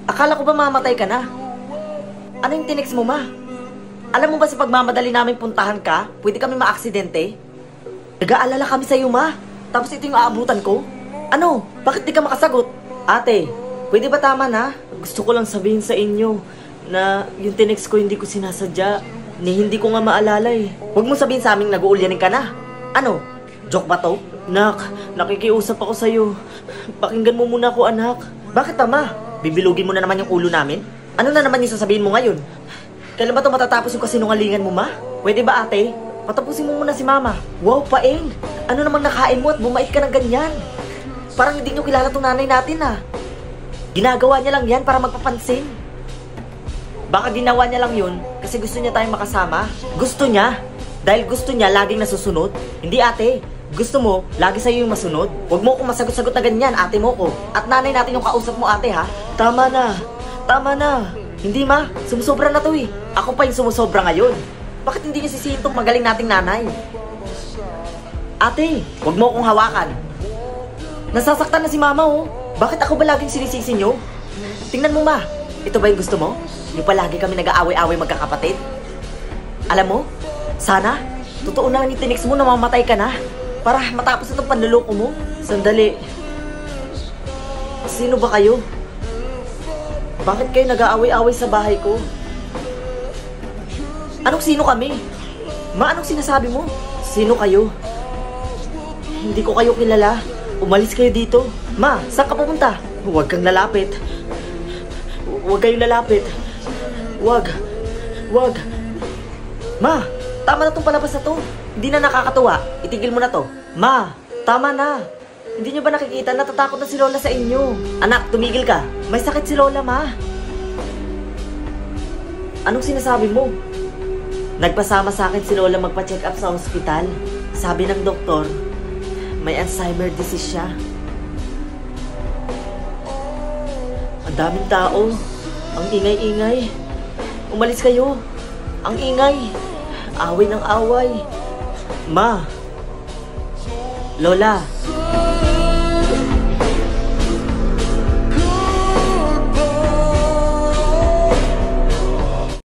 Akala ko ba mamatay ka na? Ano yung tinext mo, ma? Alam mo ba sa pagmamadali namin puntahan ka, pwede kami maaksidente? Nag-aalala kami sa'yo, ma. Tapos ito yung aabutan ko? Ano? Bakit di ka makasagot? Ate, pwede ba tama na? Gusto ko lang sabihin sa inyo na yung tinext ko hindi ko sinasadya. Hindi ko nga maalala eh. Huwag mo sabihin sa aming nag-uulyanin ka na. Ano? Joke ba to? Nak, nakikiusap ako sa'yo. Pakinggan mo muna ako, anak. Bakit tama? Bibilugin mo na naman yung ulo namin? Ano na naman yung sasabihin mo ngayon? Kailan ba ito matatapos yung kasinungalingan mo, ma? Pwede ba, ate? Patapusin mo muna si mama. Wow, paeng! Ano namang nakain mo at bumait ka ng ganyan? Parang hindi nyo kilala tong nanay natin, ah. Ginagawa niya lang yan para magpapansin. Baka ginawa niya lang yun kasi gusto niya tayong makasama. Gusto niya. Dahil gusto niya laging nasusunod. Hindi, ate. Gusto mo, lagi sa'yo yung masunod. Huwag mo akong masagot-sagot na ganyan, ate mo ko. At nanay natin yung kausap mo, ate, ha? Tama na. Tama na. Hindi, ma. Sumusobra na to, eh. Ako pa yung sumusobra ngayon. Bakit hindi niyo sisihin tong magaling nating nanay? Ate, huwag mo akong hawakan. Nasasaktan na si mama, oh. Bakit ako ba laging sinisisi niyo? Tingnan mo, ma. Ito ba yung gusto mo? Yung palagi kami nag-aaway-aaway magkakapatid? Alam mo, sana, totoo na lang yung tinext mo na mamatay ka na. Para matapos itong panluloko mo. Sandali. Sino ba kayo? Bakit kayo nag-aaway-aaway sa bahay ko? Anong sino kami? Ma, anong sinasabi mo? Sino kayo? Hindi ko kayo kilala. Umalis kayo dito. Ma, saan ka pupunta? Huwag kang lalapit. Huwag kayong lalapit. Huwag. Huwag. Ma, tama na tong palabas na to. Hindi na nakakatuwa. Itigil mo na to. Ma, tama na. Hindi nyo ba nakikita? Natatakot na si Lola sa inyo. Anak, tumigil ka. May sakit si Lola, ma. Anong sinasabi mo? Nagpasama sa akin si Lola magpa-check up sa ospital. Sabi ng doktor, may Alzheimer disease siya. Ang daming tao. Ang ingay-ingay. Umalis kayo. Ang ingay. Away ng away. Ma. Lola.